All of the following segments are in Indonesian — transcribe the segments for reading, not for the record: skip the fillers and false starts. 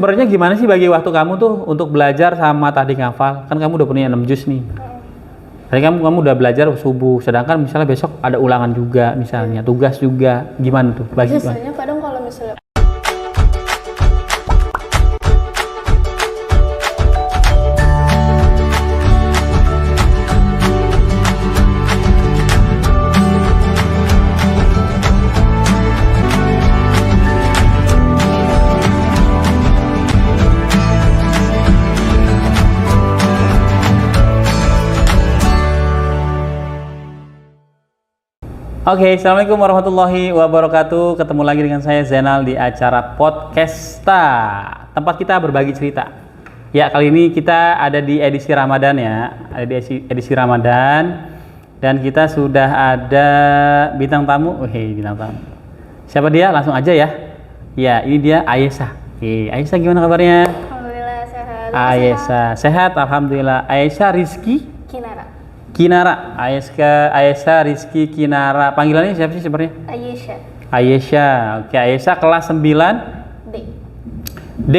Sebenarnya gimana sih bagi waktu kamu tuh untuk belajar sama tahdik ngafal? Kan kamu udah punya 6 juz nih. Tadi kamu udah belajar subuh, sedangkan misalnya besok ada ulangan juga, misalnya tugas juga, gimana tuh? Bagi biasanya kadang kalau misalnya Oke, assalamualaikum warahmatullahi wabarakatuh. Ketemu lagi dengan saya Zainal di acara Podcasta, tempat kita berbagi cerita. Ya, kali ini kita ada di edisi Ramadan ya, ada di edisi Ramadan, dan kita sudah ada bintang tamu. Bintang tamu. Siapa dia? Langsung aja ya. Ya, ini dia Aisyah. Aisyah gimana kabarnya? alhamdulillah sehat. Aisyah sehat, alhamdulillah. Aisyah Rizky Kinara. Aisyah Rizky Kinara. Panggilannya siapa sih sebenarnya? Aisyah. Oke, Aisyah kelas 9 D.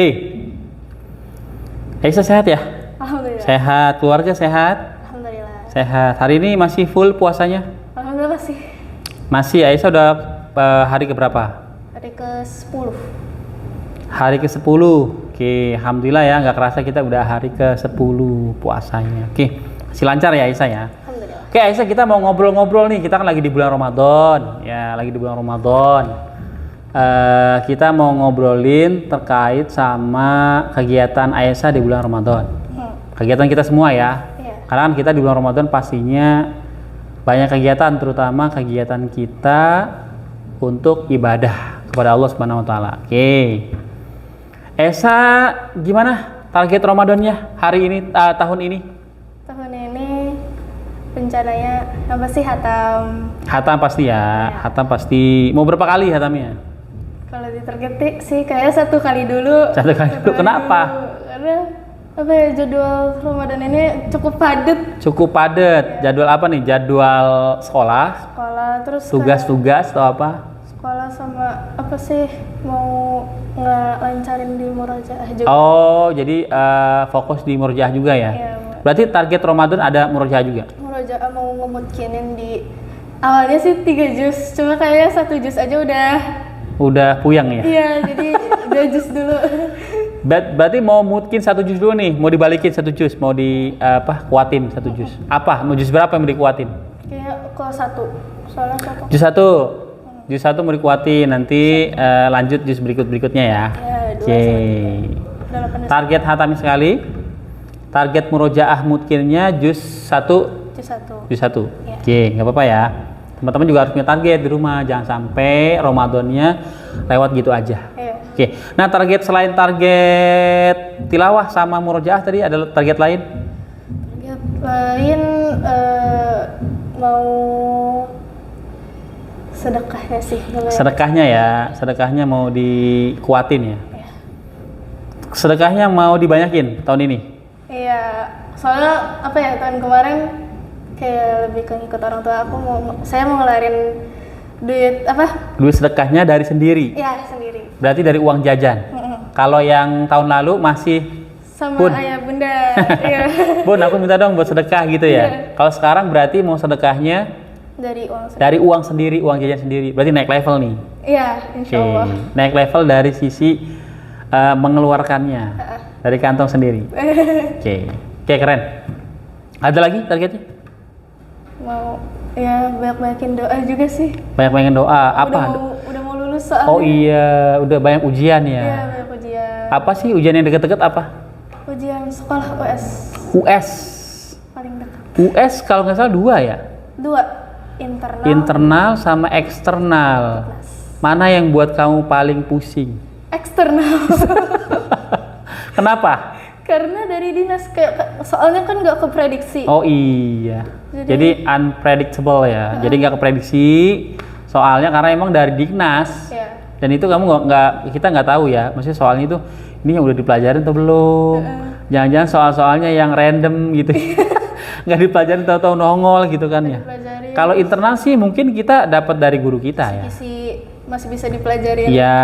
Aisyah sehat ya? Alhamdulillah. Sehat. Keluarga sehat? Alhamdulillah. Sehat. Hari ini masih full puasanya? Alhamdulillah masih. Masih. Aisyah udah hari keberapa? Hari ke-10. Hari ke-10. Oke, alhamdulillah ya, nggak kerasa kita udah hari ke-10 puasanya. Oke. Masih lancar ya Aisyah ya? Alhamdulillah. Oke Aisyah, kita mau ngobrol-ngobrol nih. Kita kan lagi di bulan Ramadan. Ya, lagi di bulan Ramadan. Kita mau ngobrolin terkait sama kegiatan Aisyah di bulan Ramadan. Kegiatan kita semua ya. Iya. Karena kan kita di bulan Ramadan pastinya banyak kegiatan, terutama kegiatan kita untuk ibadah kepada Allah Subhanahu wa taala. Oke. Aisyah, gimana target Ramadannya hari ini, tahun ini? Tahun ini rencananya apa sih hatam? Hatam pasti ya. Hatam pasti. Mau berapa kali hatamnya? Kalau ditarget sih kayaknya 1 kali dulu. 1 kali dulu. Kenapa? Karena apa ya, jadwal Ramadan ini cukup padat. Cukup padat. Jadwal apa nih? Jadwal sekolah, Terus tugas-tugas atau apa? sekolah sama apa sih, mau ngelancarin di murojaah juga. Oh, jadi fokus di murojaah juga ya? Iya, Berarti target Ramadan ada murojaah juga? murojaah mau ngemutinin di awalnya sih 3 juz, cuma kayaknya 1 juz aja Udah puyang ya? iya, jadi 2 juz dulu. Berarti mau mungkin 1 juz dulu nih, mau dibalikin 1 juz, mau kuatin 1 juz. Apa? Mau juz berapa yang mau dikuatin? Kayak ke 1, soalnya 1. Juz 1. Juz 1 mau dikuatin, nanti lanjut juz berikutnya ya. Ya, 2 Oke. Dalam Target hatami sekali. Target murojaah mutkinnya juz 1. juz 1. Juz 1. Ya. Oke, nggak apa-apa ya. Teman-teman juga harus punya target di rumah, jangan sampai Ramadannya lewat gitu aja. Iya. Oke. Nah, selain target tilawah sama murojaah tadi ada target lain? Target lain mau sedekahnya sih. Sedekahnya ya, sedekahnya mau dikuatin ya. Iya. Sedekahnya mau dibanyakin tahun ini. Iya, soalnya apa ya, tahun kemarin kayak lebih ke ngikut orang tua aku, saya mau ngelarin duit apa? Duit sedekahnya dari sendiri. Ya, sendiri. Berarti dari uang jajan. Kalau yang tahun lalu masih Sama Bun. ayah bunda. Iya. Bun, aku minta dong buat sedekah gitu ya. Iya. Kalau sekarang berarti mau sedekahnya Dari uang sendiri. dari uang sendiri, uang jajan sendiri. Berarti naik level nih. Iya, insya Allah. Naik level dari sisi mengeluarkannya dari kantong sendiri. Oke, keren. Ada lagi targetnya? Mau ya banyak-banyakin doa juga sih. Banyak-banyakin doa. Apa? Udah mau lulus soalnya. Oh iya, udah banyak ujian ya. Iya, banyak ujian. Apa sih ujian yang deket-deket apa? Ujian sekolah US US. paling dekat. US kalau nggak salah 2 ya? 2, internal. Internal sama eksternal. Mana yang buat kamu paling pusing? Eksternal. Kenapa? Karena dari dinas, kayak soalnya kan nggak keprediksi. Oh iya. Jadi unpredictable ya. Jadi nggak keprediksi. Soalnya karena emang dari dinas. Ya. Dan itu kamu kita nggak tahu ya. Maksudnya soalnya itu ini yang udah dipelajarin atau belum? Jangan-jangan soal-soalnya yang random gitu. Nggak dipelajarin, tahu-tahu nongol gitu kan ya. Dipelajarin. Kalau internal sih mungkin kita dapat dari guru kita ya. Isi masih bisa dipelajarin. Iya,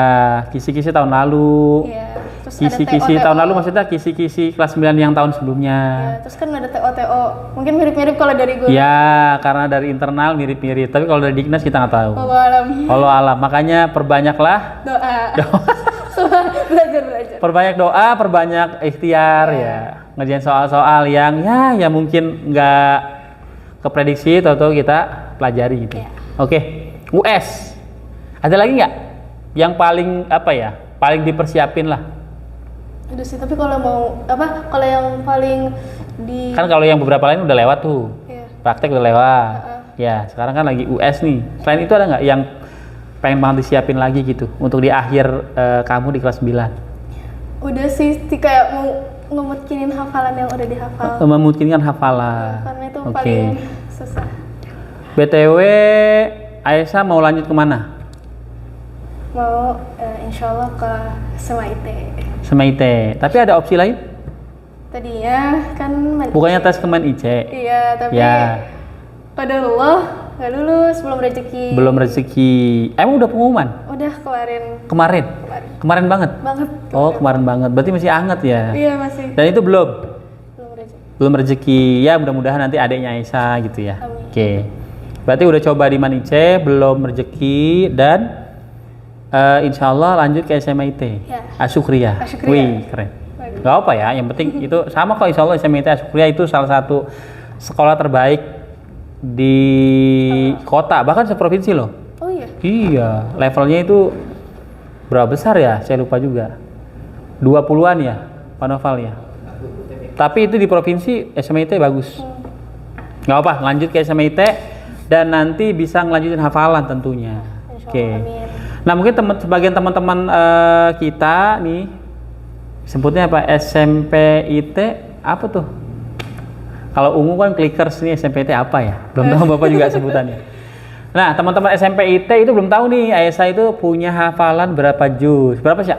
kisi-kisi tahun lalu. Iya. Terus Kisi-kisi ada TO. tahun lalu maksudnya kisi-kisi kelas 9 yang tahun sebelumnya. Iya, terus kan ada TO. Mungkin mirip-mirip kalau dari gue. Ya, karena dari internal mirip-mirip. Tapi kalau dari Dignas kita nggak tahu. Wallahu alam. Kalau alam, makanya perbanyaklah Doa. Semua belajar. perbanyak doa, perbanyak ikhtiar ya. Ngerjain soal-soal yang ya mungkin nggak keprediksi, tahu-tahu kita pelajari gitu. Iya. Oke, US. Ada lagi nggak yang paling apa ya? Paling dipersiapin lah. Udah sih, tapi kalau mau kalau yang paling di Kan kalau yang beberapa lain udah lewat tuh. Iya. Praktek udah lewat. Ya, sekarang kan lagi US nih. Selain itu ada nggak yang pengen banget disiapin lagi gitu untuk di akhir kamu di kelas 9? Udah sih kayak mau ngemutinin hafalan yang udah dihafal. Memungkinkan hafalan. Karena itu Oke. paling susah. BTW, Aisyah mau lanjut kemana? Mau insya Allah ke SMIT. SMIT. Tapi ada opsi lain? Tadinya kan Bukannya tes kemen IC? Iya, tapi Ya, qadarullah nggak lulus, belum rezeki. belum rezeki. Emang udah pengumuman? Udah kemarin Kemarin? Kemarin banget? banget. Oh, kemarin banget. Berarti masih anget ya? Iya masih Dan itu belum? belum rezeki. Belum rezeki. Ya, mudah-mudahan nanti adiknya Aisyah gitu ya. Amin. Oke. Berarti udah coba di Man IC, belum rezeki dan insya Allah lanjut ke SMIT. Ya. Asyukriya. Asyukriya. Wih, keren. Gak apa ya, yang penting itu sama kok, insya Allah SMIT Asyukriya itu salah satu sekolah terbaik di kota, bahkan seprovinsi loh. Oh iya. Iya, levelnya itu berapa besar ya? Saya lupa juga. 20-an ya, Pak Noval ya. Tapi itu di provinsi SMIT bagus. Nggak apa, lanjut ke SMIT dan nanti bisa ngelanjutin hafalan tentunya. Insya Oke. Allah, amin. Nah mungkin sebagian teman-teman kita nih sebutnya apa? SMPIT apa tuh? Kalau ungu kan clickers, nih SMPIT apa ya? Belum tahu Bapak juga sebutannya. Nah teman-teman SMPIT itu belum tahu nih Aisyah itu punya hafalan berapa juz? Berapa sih?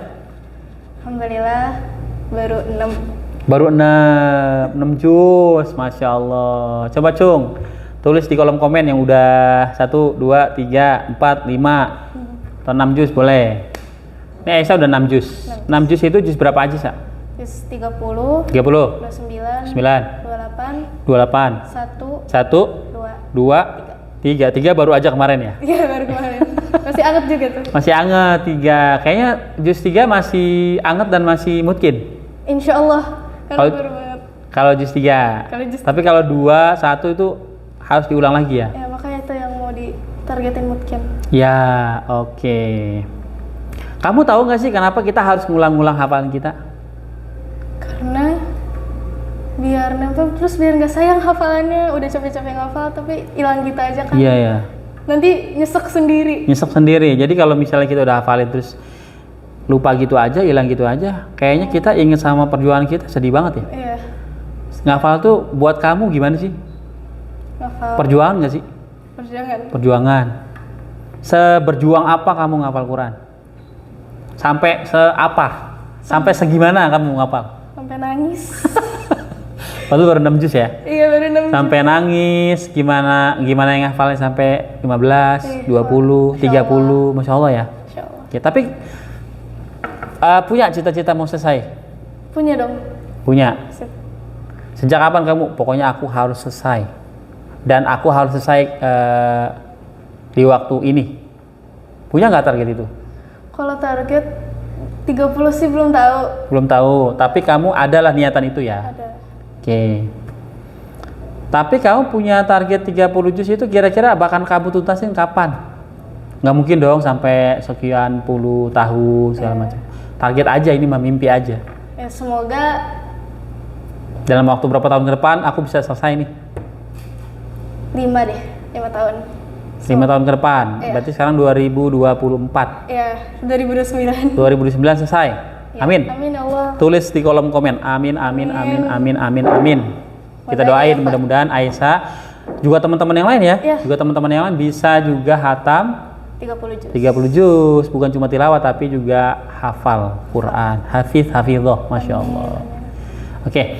Alhamdulillah baru 6. Baru 6 juz, Masya Allah. Coba Cung, tulis di kolom komen yang udah 1, 2, 3, 4, 5 atau 6 juz boleh. Ini Aisyah udah 6 juz. 6 juz itu juz berapa aja, Sa? Juz 30, 30, 29, 9, 28, 28, 1, 1, 2. 2, 3 baru aja kemarin ya? Iya baru kemarin. Masih anget juga tuh. Masih anget 3, kayaknya juz 3 masih anget dan masih mungkin. Insya Allah. Karena Kalau- baru banget. Kalau juz 3. Kalau juz Tapi kalau 2, 1 itu harus diulang lagi ya? Ya makanya itu yang mau ditargetin mungkin. Ya, oke. Kamu tahu nggak sih kenapa kita harus ngulang-ngulang hafalan kita? Karena biar nempel, terus biar nggak sayang hafalannya. Udah capek-capek ngafal tapi hilang gitu aja kan. Iya ya, Nanti nyesek sendiri. nyesek sendiri. Jadi kalau misalnya kita udah hafalin terus lupa gitu aja, hilang gitu aja, kayaknya kita inget sama perjuangan kita, sedih banget ya. Iya. Ngafal tuh buat kamu gimana sih? Ngafal. Perjuangan nggak sih? Perjuangan. Perjuangan. Seberjuang apa kamu ngafal Quran? Sampai seapa? Sampai segimana kamu ngafal? Sampai nangis. Lalu baru 6 juz ya? Iya baru 6 Sampai nangis, gimana yang ngafalnya sampai 15, 20, 30, Masya Allah ya. Insya Allah. Oke, tapi punya cita-cita mau selesai? Punya dong. Punya. Sip. Sejak kapan kamu? Pokoknya aku harus selesai. Dan aku harus selesai di waktu ini. Punya nggak target itu? Kalau target 30 sih belum tahu. Belum tahu, tapi kamu adalah niatan itu ya? Ada. Oke. Tapi kamu punya target 30 juz itu kira-kira bahkan kamu tuntasin kapan? Nggak mungkin dong sampai sekian puluh tahun segala macam. Target aja, ini mah mimpi aja. Ya semoga Dalam waktu berapa tahun ke depan aku bisa selesai nih? 5 deh, 5 tahun. 5 tahun ke depan. Iya. Berarti sekarang 2024. Ya, 2029. 2009 selesai. Ya, Amin. Amin ya Allah. Tulis di kolom komen. Amin, amin, amin, amin, amin, amin. Kita Makanya, doain Pak. mudah-mudahan Aisyah juga teman-teman yang lain ya, Iya. juga teman-teman yang lain bisa juga hatam 30 juz. 30 juz, bukan cuma tilawat tapi juga hafal Quran, hafidhoh, Masya Allah. Oke.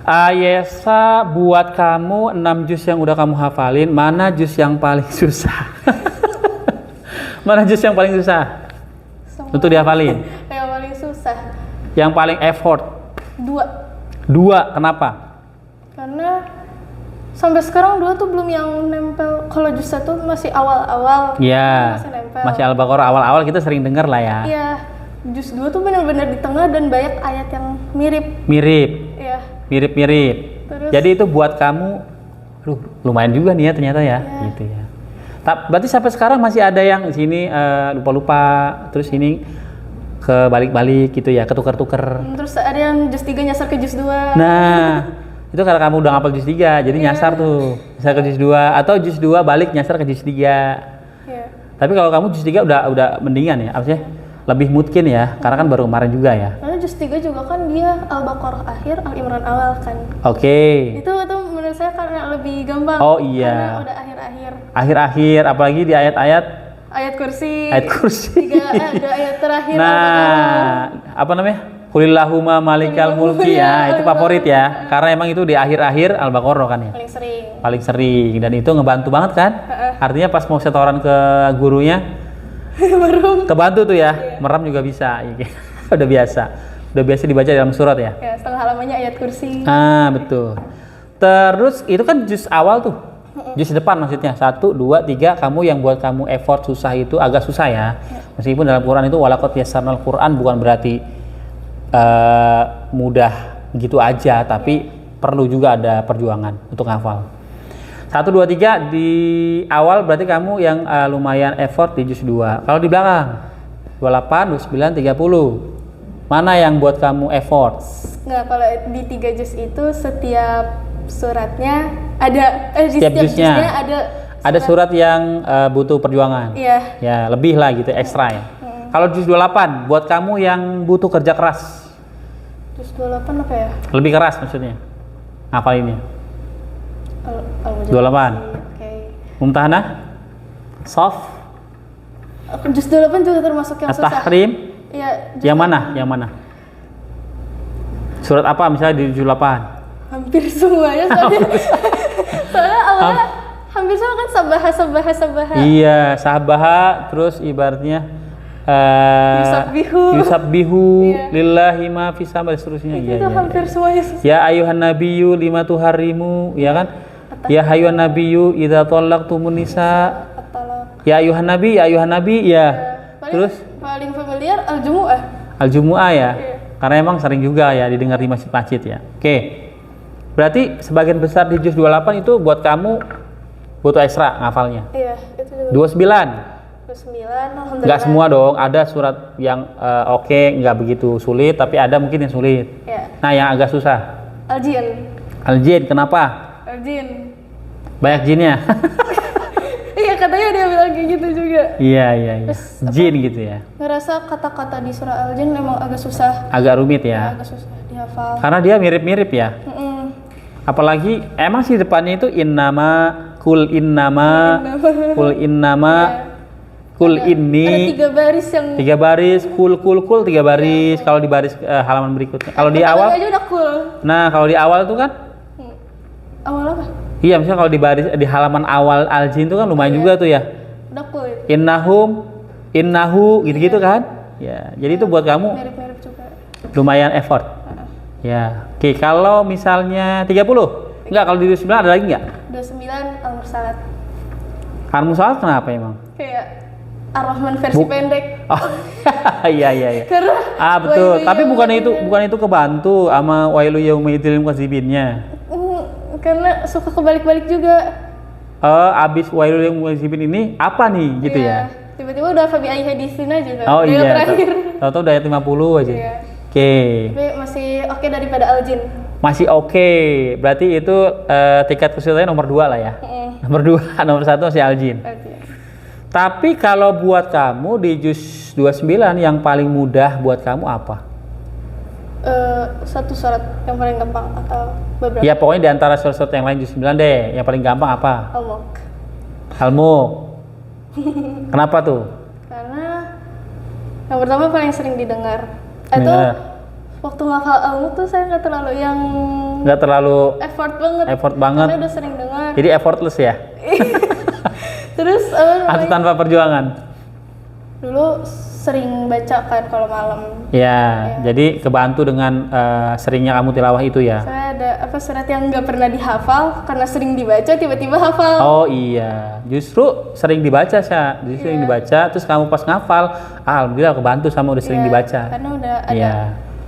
Aisyah, buat kamu 6 juz yang udah kamu hafalin, mana juz yang paling susah? Mana juz yang paling susah? Semua. Untuk dihafalin. Yang paling susah. Yang paling effort. 2. 2, kenapa? Karena sampai sekarang 2 tuh belum yang nempel. Kalau juz 1 masih awal-awal. Iya. Masih nempel. Masih Al-Baqarah awal-awal kita sering dengar lah ya. Iya. Juz 2 tuh benar-benar di tengah dan banyak ayat yang mirip. Mirip. Iya. Mirip-mirip. Terus- Jadi itu buat kamu, lumayan juga nih ya ternyata ya, Iya. gitu ya. Berarti sampai sekarang masih ada yang sini lupa-lupa, terus ini kebalik-balik gitu ya, ketuker-tuker. Terus ada yang juz 3 nyasar ke juz 2. Nah, itu karena kamu udah ngapal juz 3, jadi nyasar tuh, nyasar ke juz 2, atau juz 2 balik nyasar ke juz 3. Iya. Tapi kalau kamu juz 3 udah mendingan ya, maksudnya lebih mungkin ya, karena kan baru kemarin juga ya. Karena juz 3 juga kan dia Al-Baqarah akhir, Al-Imran awal kan. Oke. Itu menurut saya karena lebih gampang. Oh, iya. Karena udah akhir-akhir. Akhir-akhir, apalagi di ayat-ayat Ayat kursi. ayat kursi. 3 ada ayat terakhir. Nah, apa namanya? Qulillahumma malikal mulki ya, itu favorit ya. Karena emang itu di akhir-akhir Al-Baqarah kan ya. Paling sering. Paling sering, dan itu ngebantu banget kan? Artinya pas mau setoran ke gurunya Baru. kebantu tuh ya. Meram juga bisa. Udah biasa dibaca dalam surat ya. Ya, setengah halamannya ayat kursi. Ah, betul. Terus itu kan juz awal tuh. Juz depan maksudnya. 1, 2, 3, kamu yang buat kamu effort susah itu agak susah ya. Meskipun dalam Quran itu walaqad yassarnal Quran bukan berarti mudah gitu aja, tapi perlu juga ada perjuangan untuk hafal. 1, 2, 3 di awal berarti kamu yang lumayan effort di juz 2. Kalau di belakang 28, 29, 30. Mana yang buat kamu effort? Nggak, kalau di 3 juz itu setiap suratnya ada di Setiap setiap juznya juznya ada surat yang butuh perjuangan. Iya. Ya, lebih lah gitu, ekstra ya. Kalau juz 28 buat kamu yang butuh kerja keras. Juz 28 apa ya? Lebih keras maksudnya. Ngapalinnya? Al-Mujadala 28. sih, oke. Mumtahanah? Soft? Juz 28 juga termasuk yang susah. At-Tahrim? Iya. Yang mana? Yang mana? Surat apa misalnya di juz 8? Hampir semuanya soalnya awalnya hampir semua kan sabaha. Iya, sabaha, terus ibaratnya Yusabbihu Iya. lillahi ma fis sama dan seterusnya. Iya, Itu iya, hampir semuanya susah. Ya ayuhan nabiyyu lima tuharimu, ya kan? Ya hayuhan nabiyyu idza thallaqtumun nisa. At-Talaq. Ya ayuhan nabi, ya. Terus Paling familiar Al-Jumu'ah. Al-Jumu'ah ya. Iya. Karena emang sering juga ya didengar di masjid-masjid ya. Oke. Berarti sebagian besar di juz 28 itu buat kamu butuh ekstra ngafalnya. Iya, itu juga. 29. 29, alhamdulillah. Nggak semua dong, ada surat yang oke, nggak begitu sulit, tapi ada mungkin yang sulit. Iya. Nah, yang agak susah. Al-Jin. Al-Jin, kenapa? Al-Jin. Banyak jinnya. Iya, katanya dia bilang kayak gitu juga. Iya. Terus, Jin gitu ya. Ngerasa kata-kata di surah Al-Jin memang agak susah. Agak rumit ya. Agak susah dihafal. Karena dia mirip-mirip ya. Mm-mm. Apalagi emang sih depannya itu innama, kul innama, kul Ada inni. 3 baris yang 3 baris, kul 3 baris. Kalau di baris halaman berikutnya. Kalau di pertamanya awal, aja udah cool. nah kalau di awal tuh kan, Awal apa? iya misalnya kalau di baris di halaman awal Al-Jin itu kan lumayan juga tuh ya. Udah cool itu. Innahu gitu-gitu kan. Ya, jadi itu buat kamu Mirip-mirip juga. lumayan effort. Ya. Oke, kalau misalnya 30? Enggak, kalau di 29 ada lagi enggak? 29 Al-Mursalat. Al-Musalat kenapa emang? Kayak Ar-Rahman versi pendek. Oh, iya. Karena Betul. Wailu Tapi Yawma bukan itu kebantu sama Wailu Yaumaidil Mukazzibinnya. Karena suka kebalik-balik juga. Abis Wailu Yaumaidil ini apa nih gitu Iya. ya? Tiba-tiba udah Fabi Ayy hadisin aja udah. Oh Udah iya. terakhir. Tahu-tahu udah ayat 50 aja. Iya. Oke. Tapi masih oke daripada Al-Jin. Masih oke. Berarti itu tingkat kesulitannya nomor 2 lah ya. Nomor 2, nomor 1 masih Al-Jin. Oke. Tapi kalau buat kamu di juz 29 yang paling mudah buat kamu apa? Satu surat yang paling gampang atau beberapa? Ya pokoknya di antara surat-surat yang lain juz 9 deh, yang paling gampang apa? Al-Mulk. Al-Mulk. Kenapa tuh? Karena yang pertama paling sering didengar. Itu Dengar. waktu ngafal Al-Mulk tuh saya nggak terlalu Nggak terlalu effort banget. Karena udah sering dengar. jadi effortless ya? Terus Atau tanpa perjuangan? dulu sering baca kan kalau malam. Ya, jadi kebantu dengan seringnya kamu tilawah itu ya. Saya ada surat yang nggak pernah dihafal karena sering dibaca tiba-tiba hafal. Oh iya, justru sering dibaca Sya. Justru sering dibaca, terus kamu pas ngafal, alhamdulillah kebantu sama udah sering dibaca. Karena udah ada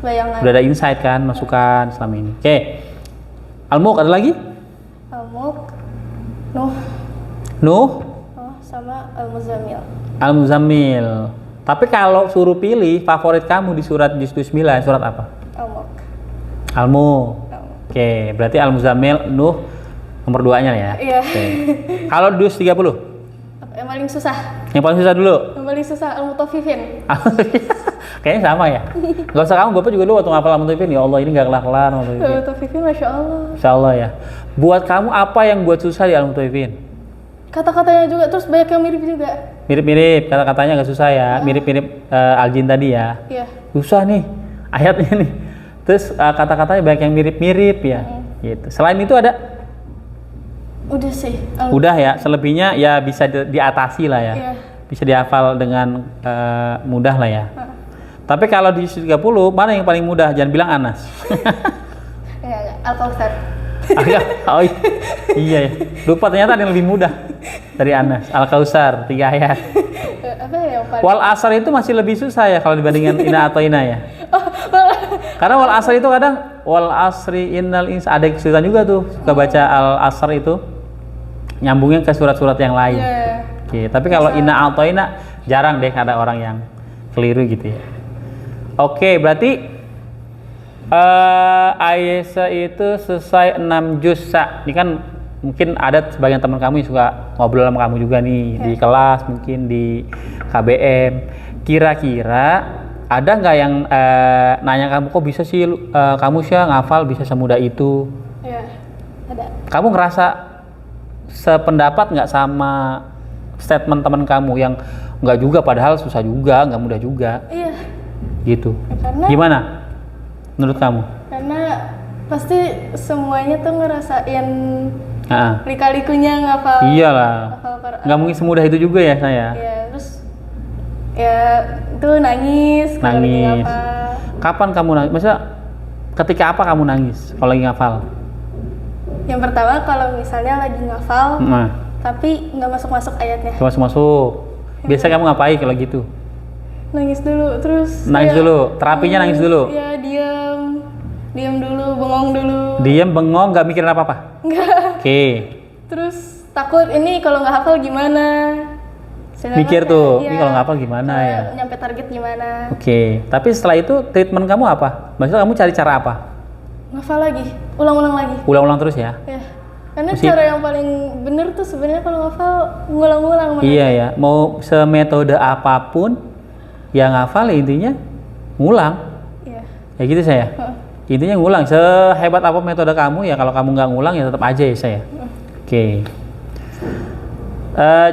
bayangan. Udah ada insight kan, masukan selama ini. Oke. Al-Mulk ada lagi? Al-Mulk, Nuh, Nuh, sama Al-Muzammil. Al-Muzammil. Tapi kalau suruh pilih favorit kamu di surat juz 9, surat apa? Al-Mulk. Al-Mulk. Oke, berarti Al-Muzammil, Nuh nomor 2-nya ya. Iya. Oke. Kalau juz 30? Yang paling susah. Yang paling susah dulu. Yang paling susah Al-Mutaffifin. Kayaknya sama ya. Gak usah kamu, Bapak juga dulu waktu ngapal Al-Mutaffifin, ya Allah ini gak kelar-kelar Al-Mutaffifin. Al-Mutaffifin Masya Allah. Insya Allah ya. Buat kamu apa yang buat susah di Al-Mutaffifin? Kata-katanya juga, terus banyak yang mirip juga. Mirip-mirip, kata-katanya agak susah ya. Mirip-mirip Al-Jin tadi ya. Iya. Susah nih ayatnya nih. Terus kata-katanya banyak yang mirip-mirip ya. Gitu. Selain itu ada? Udah sih. Udah ya, selebihnya ya bisa diatasi lah ya. Iya. Bisa dihafal dengan mudah lah ya. Tapi kalau di 30, mana yang paling mudah? Jangan bilang Anas. Enggak. Al-Kautsar. Oh iya ya. Lupa ternyata ada yang lebih mudah dari Anas. Al-Kautsar 3 ayat. Apa ya yang paling? Wal Asr itu masih lebih susah ya kalau dibandingkan Inna atau Ina ya. Karena wal Asr itu kadang wal asri innal ins ada kesulitan juga tuh. Suka baca Al Asr itu nyambungnya ke surat-surat yang lain. Iya. Oke, tapi kalau Inna atau Ina jarang deh ada orang yang keliru gitu ya. Oke, berarti Aisyah itu selesai 6 juz. Ini kan mungkin ada sebagian teman kamu yang suka ngobrol sama kamu juga nih di kelas, mungkin di KBM. Kira-kira ada nggak yang nanya kamu kok bisa sih kamu sih ngafal bisa semudah itu? Iya, ada. Kamu ngerasa sependapat nggak sama statement teman kamu yang nggak juga padahal susah juga, nggak mudah juga? Iya. Gitu. Karena Gimana menurut kamu? Karena pasti semuanya tuh ngerasain Nah, lika-likunya ngafal. iyalah. Ngafal Quran. Nggak mungkin semudah itu juga ya saya. Iya, terus ya itu nangis kalau lagi Nangis. ngafal. Kapan kamu nangis? Maksudnya ketika apa kamu nangis kalau lagi ngafal? Yang pertama kalau misalnya lagi ngafal Nah, tapi nggak masuk-masuk ayatnya. masuk. Biasa kamu ngapain kalau gitu? Nangis dulu, terus Nangis dulu, terapinya nangis dulu. Ya diam dulu, bengong dulu. Diam, bengong, nggak mikirin apa-apa? Enggak. Oke. Terus takut ini kalau nggak hafal gimana? Sedangkan Mikir tuh, ini ya, kalau nggak hafal gimana ya? Nyampe target gimana? Oke, tapi setelah itu treatment kamu apa? Maksudnya kamu cari cara apa? Ngafal lagi, ulang-ulang lagi. Ulang-ulang terus ya? Ya. Karena Mesti- cara yang paling bener tuh sebenarnya kalau ngafal ngulang-ngulang. Iya ya, mau semetode apapun yang ngafal intinya ngulang. Iya. Ya gitu saya. Intinya ngulang, sehebat apa metode kamu ya kalau kamu nggak ngulang ya tetap aja ya saya. Oke.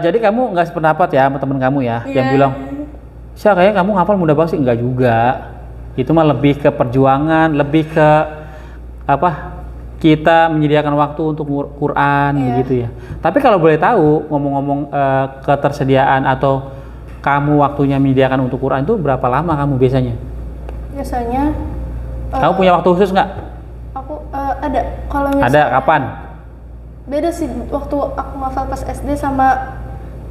Jadi kamu nggak sependapat ya sama temen kamu ya yang Iya. bilang, Syah kayaknya kamu ngafal mudah banget sih, enggak juga. Itu mah lebih ke perjuangan, lebih ke apa? Kita menyediakan waktu untuk Quran Iya. begitu ya. Tapi kalau boleh tahu ngomong-ngomong ketersediaan atau kamu waktunya menyediakan untuk Quran itu berapa lama kamu biasanya? Biasanya Kamu punya waktu khusus nggak? aku ada kalau Ada, misalnya kapan? beda sih waktu aku ngafal pas SD sama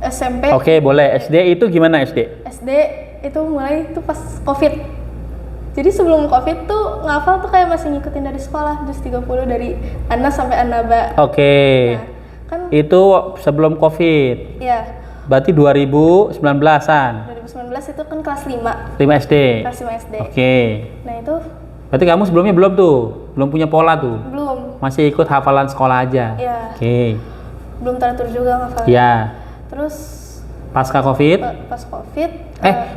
SMP. Oke, boleh. SD itu gimana SD? SD itu mulai itu pas COVID. Jadi sebelum COVID tuh ngafal tuh kayak masih ngikutin dari sekolah, juz 30 dari Anas sampai An-Naba. Oke. Nah, kan Itu sebelum COVID. ya Berarti 2019-an. 2019 itu kan kelas 5, 5 SD. kelas 5 SD. Oke. Nah, itu Berarti kamu sebelumnya belum tuh? Belum punya pola tuh? belum Masih ikut hafalan sekolah aja? Iya. Oke. belum teratur juga ngafal. Ya. Terus Pasca COVID? pas COVID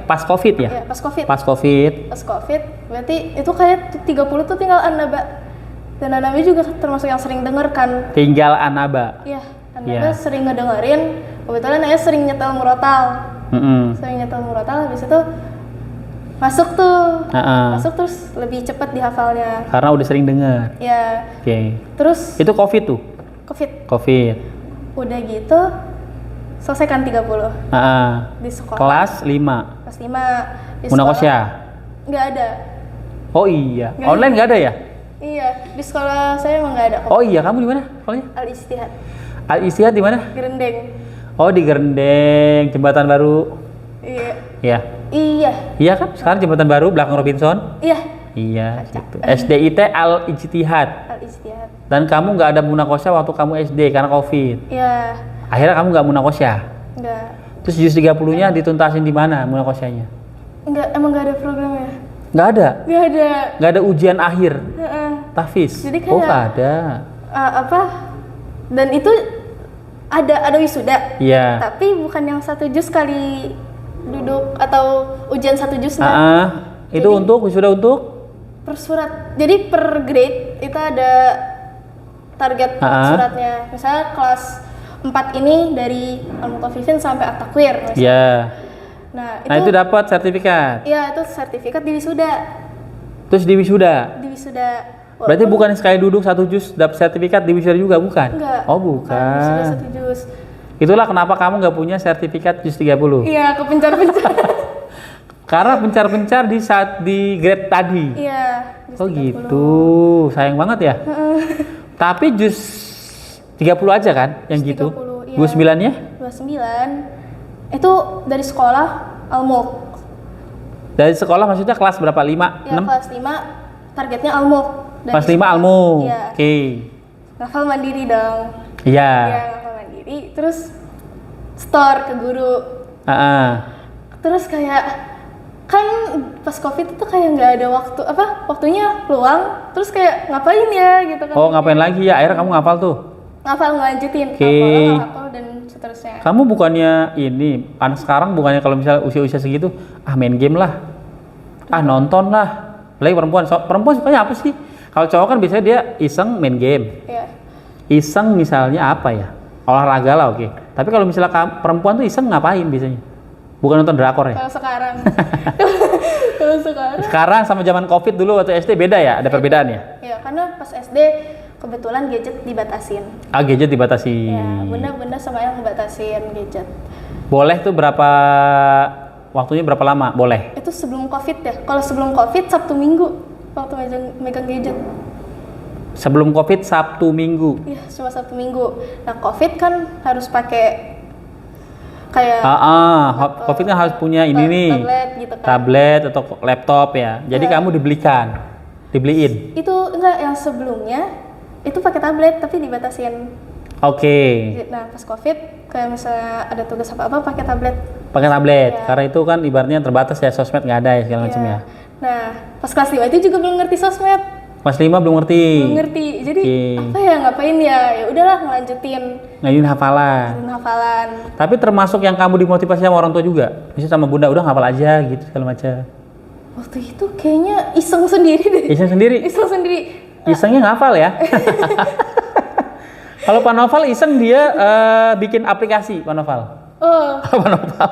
Pas COVID ya? ya, pas COVID. Pas COVID. Pas COVID, berarti itu kayak 30 tuh tinggal An-Naba. Dan An-Naba juga termasuk yang sering denger kan. Tinggal Anaba. Iya, An-Naba Iya. sering ngedengerin. Kebetulan saya sering nyetel murotal. Sering nyetel murotal, habis itu masuk tuh. Masuk terus lebih cepat dihafalnya. Karena udah sering dengar. Ya, Oke. terus Itu COVID tuh? COVID. COVID. Udah gitu, selesaikan 30 di sekolah. Kelas 5. Kelas 5 di Munakosya? Nggak ada. Oh iya, online nggak ada ya? Iya, di sekolah saya emang nggak ada kok. Oh iya, kamu di mana sekolahnya? Al-Istihad. Al-Istihad di mana? Gerendeng. Oh di Gerendeng, Jembatan Baru. Iya. Iya. Iya. Iya kan? Sekarang Jembatan Baru belakang Robinson. Iya. Iya, gitu. SDIT Al-Ijtihad. Al-Istihad. Dan kamu nggak ada munakosya waktu kamu SD karena COVID. Iya. Akhirnya kamu nggak munakosya. Nggak. Terus juz 30-nya dituntasin di mana munakosyanya? Nggak, emang nggak ada programnya. Nggak ada. Nggak ada. Nggak ada ujian akhir. Heeh. Tahfiz. Jadi kayak Oh, nggak ada. Apa? Dan itu ada wisuda. Iya. Tapi bukan yang 1 juz kali duduk atau ujian 1 juz. Itu untuk wisuda untuk Per surat. Jadi per grade itu ada target suratnya. Misalnya kelas 4 ini dari Al-Mutafifin sampai At-Takwir. Iya. Nah, itu dapat sertifikat. Iya, itu sertifikat di wisuda. Terus di wisuda. Di wisuda. Berarti bukan sekali duduk 1 juz dapat sertifikat di wisuda juga, bukan? Enggak. Oh, bukan. Wisuda 1 juz. Itulah kenapa kamu nggak punya sertifikat juz 30. Iya, kepencar-pencar. Karena pencar-pencar di grade tadi. Iya. Oh gitu, sayang banget ya. Tapi juz 30 aja kan yang Juz gitu. 30, iya. 29-nya? 29 itu dari sekolah Al-Mulk. Dari sekolah maksudnya kelas berapa? 5? Ya, 6? kelas 5 targetnya Al-Mulk. Kelas 5 Al-Mulk. Iya. Oke. Ngafal mandiri dong. Iya. Iya, ngafal mandiri. Terus store ke guru. Terus kayak kan pas COVID itu kayak nggak ada waktunya luang. Terus kayak ngapain ya gitu kan. Oh, ngapain lagi ya? Akhirnya kamu ngafal tuh? Ngafal ngelanjutin. Oke. Ngafal dan seterusnya. Kamu bukannya ini, anak sekarang bukannya kalau misalnya usia-usia segitu, main game lah, nonton lah. Lagi perempuan sukanya apa sih? Kalau cowok kan biasanya dia iseng main game. Iya. Iseng misalnya apa ya? Olahraga lah, oke. Tapi kalau misalnya perempuan tuh iseng ngapain biasanya? Bukan nonton drakor ya? Kalau sekarang. Kalau sekarang. Sekarang sama zaman COVID dulu waktu SD beda ya? Ada perbedaan ya? Iya, karena pas SD kebetulan gadget dibatasin. Gadget dibatasi. Ya, bunda sama yang ngebatasin gadget. Boleh tuh waktunya berapa lama? Boleh? Itu sebelum COVID ya. Kalau sebelum COVID Sabtu Minggu waktu megang gadget. Sebelum COVID Sabtu Minggu. Iya, cuma Sabtu Minggu. Nah, COVID kan harus pakai kayak COVID kan harus punya ini nih. Tablet gitu kan. Tablet atau laptop ya. Jadi kamu dibeliin. Itu enggak, yang sebelumnya itu pakai tablet tapi dibatasin. Oke. Nah, pas COVID kayak misalnya ada tugas apa-apa pakai tablet. Pakai tablet. Ya. Karena itu kan ibaratnya terbatas ya, sosmed nggak ada ya segala macam ya. Nah, pas kelas 5 itu juga belum ngerti sosmed. Kelas 5 belum ngerti. Belum ngerti. Jadi apa ya, ngapain ya? Ya udahlah ngelanjutin hafalan. Tapi termasuk yang kamu dimotivasi sama orang tua juga? Misalnya sama bunda, udah hafal aja gitu segala macam. Waktu itu kayaknya iseng sendiri deh. Iseng sendiri? Isengnya ngafal ya? Kalau Pak Noval iseng dia bikin aplikasi, Pak Noval. Pak Noval.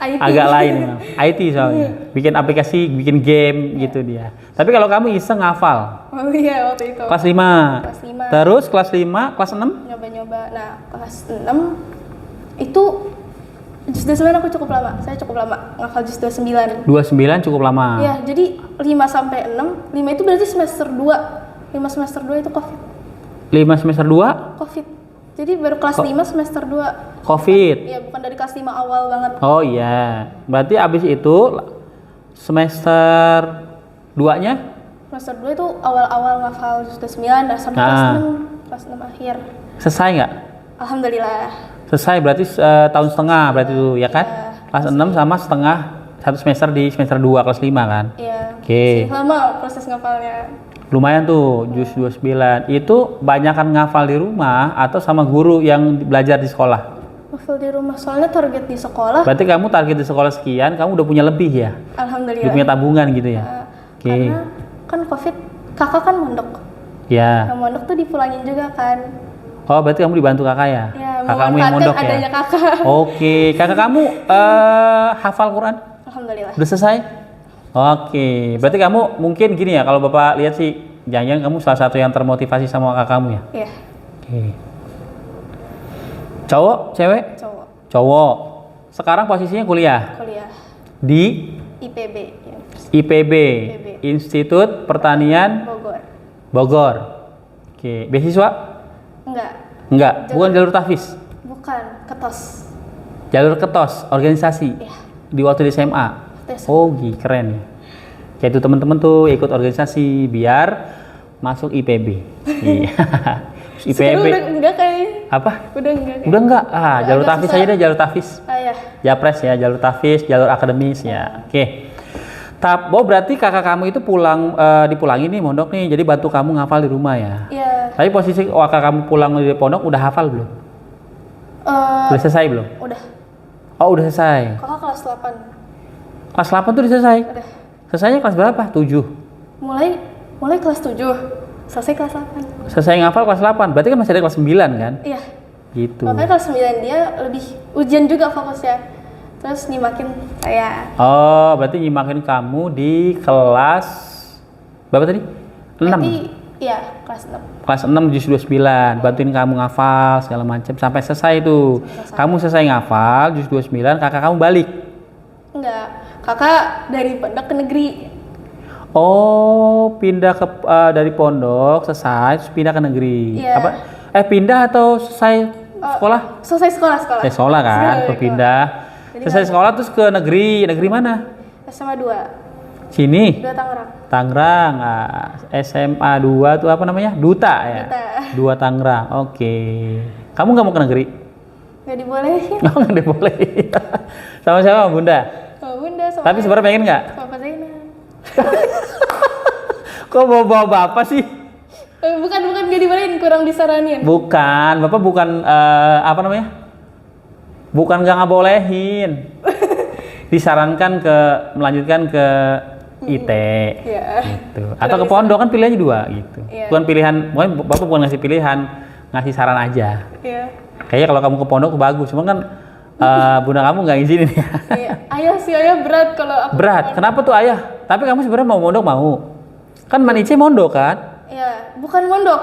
IT. Agak lain memang. IT soalnya. Bikin aplikasi, bikin game gitu dia. Tapi kalau kamu iseng ngafal. Oh iya, waktu itu. Kelas 5. Kelas 5. Terus kelas 5, kelas 6? Nyoba-nyoba. Nah, kelas 6 itu juz 29 aku cukup lama. Saya cukup lama ngafal juz 29. 29 cukup lama. Iya, jadi 5 sampai 6. 5 itu berarti semester 2. 5 semester 2 itu COVID. 5 semester 2? COVID. Jadi baru kelas 5 semester 2. COVID. Iya, bukan dari kelas 5 awal banget. Oh iya. Berarti abis itu semester 2-nya? Semester 2 itu awal-awal ngafal juz 29 dan sampai kelas 6 akhir. Selesai nggak? Alhamdulillah. Selesai berarti tahun setengah berarti itu ya kan? Iya. Kelas 6 sama setengah satu semester di semester 2 kelas 5 kan? Iya. Oke. Lama proses ngafalnya. Lumayan tuh juz 29. Itu banyakan ngafal di rumah atau sama guru yang belajar di sekolah? Ngafal di rumah, soalnya target di sekolah. Berarti kamu target di sekolah sekian, kamu udah punya lebih ya? Alhamdulillah. Udah punya tabungan gitu ya? Karena kan COVID, kakak kan mondok. Ya. Yang mondok tuh dipulangin juga kan. Oh, berarti kamu dibantu kakak ya? Ya, kakakmu yang mondok ya? adanya kakak. Oke, kakak kamu hafal Quran? Alhamdulillah. Udah selesai? Oke, berarti kamu mungkin gini ya, kalau Bapak lihat sih, jangan-jangan kamu salah satu yang termotivasi sama kakakmu ya? Iya. Oke. Cowok, cewek? Cowok. Cowok. Sekarang posisinya kuliah Kuliah. di IPB. Universitas IPB, IPB. Institut Pertanian Bogor. Bogor. Oke, beasiswa? Enggak. Enggak, bukan jalur tahfiz. Bukan. Ketos. Jalur ketos, organisasi. Iya. Di waktu di SMA. Tes. Oh, keren ya. Kayak itu teman-teman tuh ikut organisasi biar masuk IPB. Iya. Terus Sekarang IPB. udah enggak kayaknya. Apa? Udah enggak. Udah enggak? Ah, jalur Agak tahfiz susah. aja deh, jalur tahfiz. Ah ya. Japres ya, jalur tahfiz, jalur akademis ya. Oke. Oh berarti kakak kamu itu pulang dipulangin nih mondok nih, jadi bantu kamu ngafal di rumah ya. Iya. Tapi posisi kakak kamu pulang dari pondok udah hafal belum? Udah selesai belum? Udah. Oh udah selesai. Kakak kelas 8. Kelas 8 tuh udah selesai. Udah. Selesainya kelas berapa? 7. Mulai kelas 7. Selesai kelas 8. Selesai ngafal kelas 8. Berarti kan masih ada kelas 9 kan? Iya. Gitu. Makanya kelas 9 dia lebih ujian juga fokusnya. Terus nyimakin saya. Oh, berarti nyimakin kamu di kelas berapa tadi? 6. Nanti iya, kelas 6. Kelas 6 juz 29, bantuin kamu ngafal segala macam sampai selesai tuh. Selesai. Kamu selesai ngafal juz 29, kakak kamu balik. Enggak. Kakak dari pondok ke negeri. Oh, pindah ke dari pondok selesai terus pindah ke negeri. Iya. Apa? Pindah atau selesai sekolah? Selesai sekolah. Selesai sekolah kan, Selesai berpindah. Jadi Selesai sekolah terus ke negeri. Negeri mana? SMA 2. Sini. 2 Tangerang. Tangerang. SMA 2 tuh apa namanya? Duta ya. Duta. 2 Tangerang. Oke. Kamu nggak mau ke negeri? Nggak dibolehin. Oh, nggak boleh. Sama siapa, Bunda? Sama Bunda sama Tapi sebenarnya pengen nggak? Bapak Zainal. Kok bawa bapak sih? Bukan nggak dibolehin, kurang disaranin. Bukan, bapak bukan apa namanya? Bukan nggak ngabolehin. Disarankan melanjutkan ke IT. Iya. Gitu. Atau ke pondok kan pilihannya 2 gitu. Iya. Bukan pilihan, bapak bukan ngasih pilihan, ngasih saran aja. Iya. Kayaknya kalau kamu ke pondok bagus, cuma kan bunda kamu nggak izinin ya. Iya. Ayah berat kalau aku. Berat. Kenapa tuh ayah? Tapi kamu sebenarnya mau mondok mau? Kan Manice mondok kan? Iya, bukan mondok.